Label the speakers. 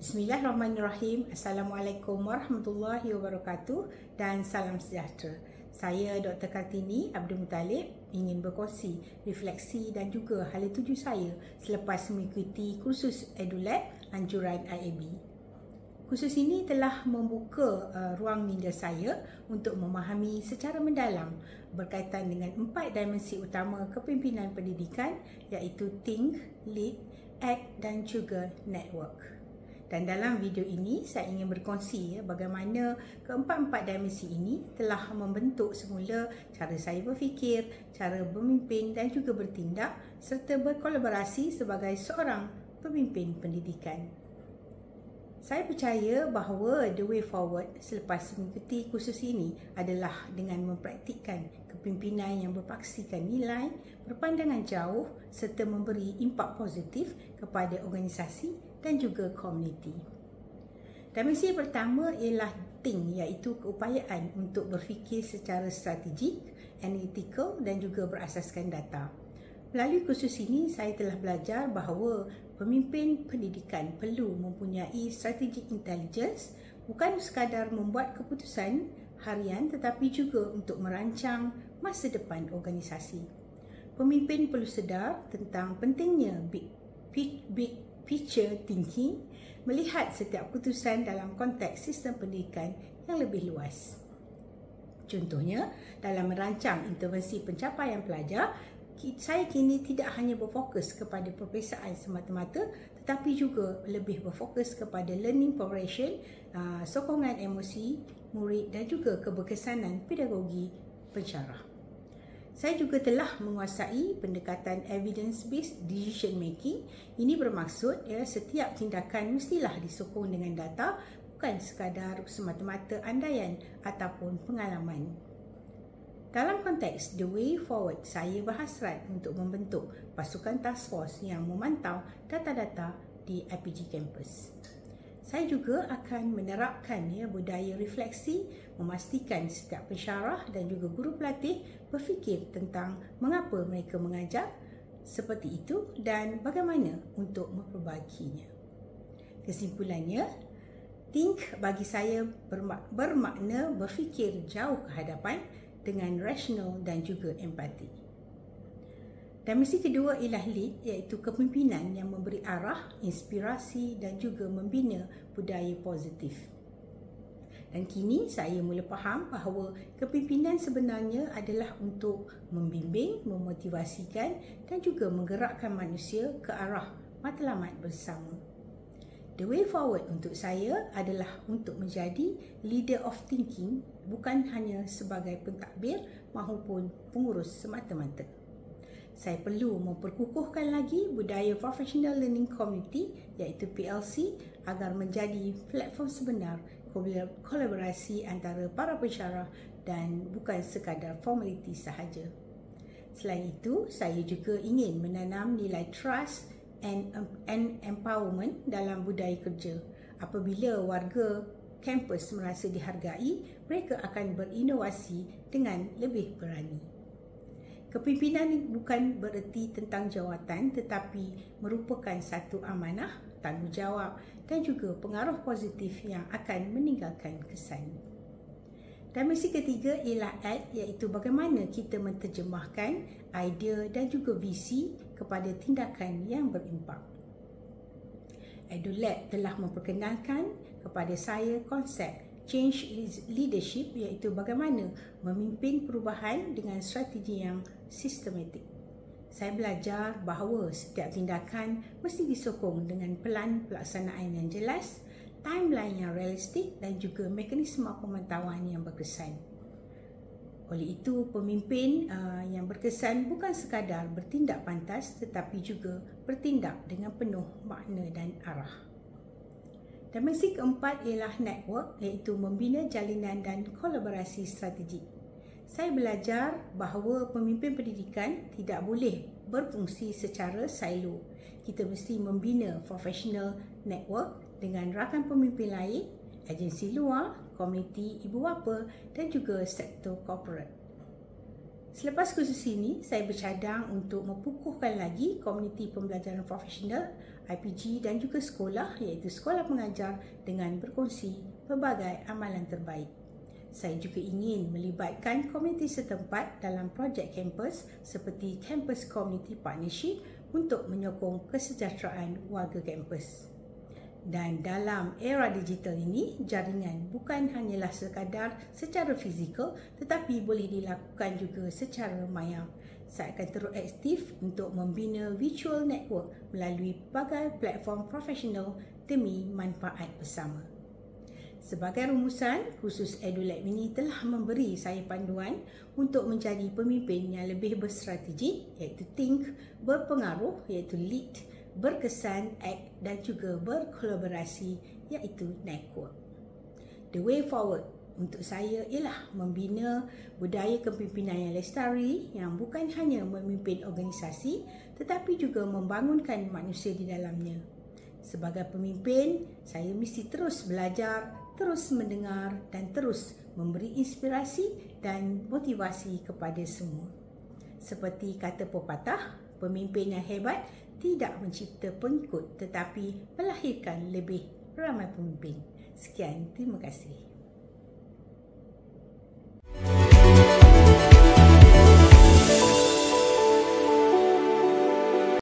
Speaker 1: Bismillahirrahmanirrahim. Assalamualaikum warahmatullahi wabarakatuh dan salam sejahtera. Saya Dr. Kartini Abdul Muttalib ingin berkongsi refleksi dan juga hala tuju saya selepas mengikuti kursus EduLab anjuran IAB. Kursus ini telah membuka ruang minda saya untuk memahami secara mendalam berkaitan dengan 4 dimensi utama kepimpinan pendidikan, iaitu think, lead, act dan juga network. Dan dalam video ini saya ingin berkongsi bagaimana keempat-empat dimensi ini telah membentuk semula cara saya berfikir, cara memimpin dan juga bertindak serta berkolaborasi sebagai seorang pemimpin pendidikan. Saya percaya bahawa the way forward selepas mengikuti kursus ini adalah dengan mempraktikkan kepimpinan yang berpaksikan nilai, berpandangan jauh serta memberi impak positif kepada organisasi dan juga komuniti. Dimensi pertama ialah think, iaitu keupayaan untuk berfikir secara strategik, analytical dan juga berasaskan data. Melalui kursus ini, saya telah belajar bahawa pemimpin pendidikan perlu mempunyai strategic intelligence, bukan sekadar membuat keputusan harian tetapi juga untuk merancang masa depan organisasi. Pemimpin perlu sedar tentang pentingnya big picture thinking, melihat setiap keputusan dalam konteks sistem pendidikan yang lebih luas. Contohnya, dalam merancang intervensi pencapaian pelajar, saya kini tidak hanya berfokus kepada peperiksaan semata-mata tetapi juga lebih berfokus kepada learning progression, sokongan emosi murid dan juga keberkesanan pedagogi pensyarah. Saya juga telah menguasai pendekatan evidence-based decision making. Ini bermaksud setiap tindakan mestilah disokong dengan data, bukan sekadar semata-mata andaian ataupun pengalaman. Dalam konteks the way forward, saya berhasrat untuk membentuk pasukan task force yang memantau data-data di IPG Campus. Saya juga akan menerapkan budaya refleksi, memastikan setiap pensyarah dan juga guru pelatih berfikir tentang mengapa mereka mengajar seperti itu dan bagaimana untuk memperbaikinya. Kesimpulannya, think bagi saya bermakna berfikir jauh ke hadapan dengan rasional dan juga empati. Dimensi kedua ialah lead, iaitu kepimpinan yang memberi arah, inspirasi dan juga membina budaya positif. Dan kini saya mula faham bahawa kepimpinan sebenarnya adalah untuk membimbing, memotivasikan dan juga menggerakkan manusia ke arah matlamat bersama. The way forward untuk saya adalah untuk menjadi leader of thinking, bukan hanya sebagai pentadbir maupun pengurus semata-mata. Saya perlu memperkukuhkan lagi budaya Professional Learning Community, iaitu PLC, agar menjadi platform sebenar kolaborasi antara para pensyarah dan bukan sekadar formaliti sahaja. Selain itu, saya juga ingin menanam nilai trust and empowerment dalam budaya kerja. Apabila warga kampus merasa dihargai, mereka akan berinovasi dengan lebih berani. Kepimpinan bukan bererti tentang jawatan tetapi merupakan satu amanah, tanggungjawab dan juga pengaruh positif yang akan meninggalkan kesan. Dimensi ketiga ialah act, iaitu bagaimana kita menterjemahkan idea dan juga visi kepada tindakan yang berimpak. EduLab telah memperkenalkan kepada saya konsep change leadership, iaitu bagaimana memimpin perubahan dengan strategi yang sistematik. Saya belajar bahawa setiap tindakan mesti disokong dengan pelan pelaksanaan yang jelas, timeline yang realistik dan juga mekanisme pemantauan yang berkesan. Oleh itu, pemimpin yang berkesan bukan sekadar bertindak pantas tetapi juga bertindak dengan penuh makna dan arah. Dimensi keempat ialah network, iaitu membina jalinan dan kolaborasi strategik. Saya belajar bahawa pemimpin pendidikan tidak boleh berfungsi secara silo. Kita mesti membina professional network dengan rakan pemimpin lain, agensi luar, komuniti ibu bapa dan juga sektor korporat. Selepas kursus ini, saya bercadang untuk mempukuhkan lagi komuniti pembelajaran profesional, IPG dan juga sekolah iaitu sekolah pengajar dengan berkongsi pelbagai amalan terbaik. Saya juga ingin melibatkan komuniti setempat dalam projek kampus seperti Campus Community Partnership untuk menyokong kesejahteraan warga kampus. Dan dalam era digital ini, jaringan bukan hanyalah sekadar secara fizikal tetapi boleh dilakukan juga secara maya. Saya akan terus aktif untuk membina virtual network melalui pelbagai platform profesional demi manfaat bersama. Sebagai rumusan, kursus EduLab ini telah memberi saya panduan untuk menjadi pemimpin yang lebih berstrategi iaitu think, berpengaruh iaitu lead, berkesan, act dan juga berkolaborasi iaitu network. The way forward untuk saya ialah membina budaya kepimpinan yang lestari yang bukan hanya memimpin organisasi tetapi juga membangunkan manusia di dalamnya. Sebagai pemimpin, saya mesti terus belajar, terus mendengar dan terus memberi inspirasi dan motivasi kepada semua. Seperti kata pepatah, pemimpin yang hebat tidak mencipta pengikut tetapi melahirkan lebih ramai pemimpin. Sekian, terima kasih.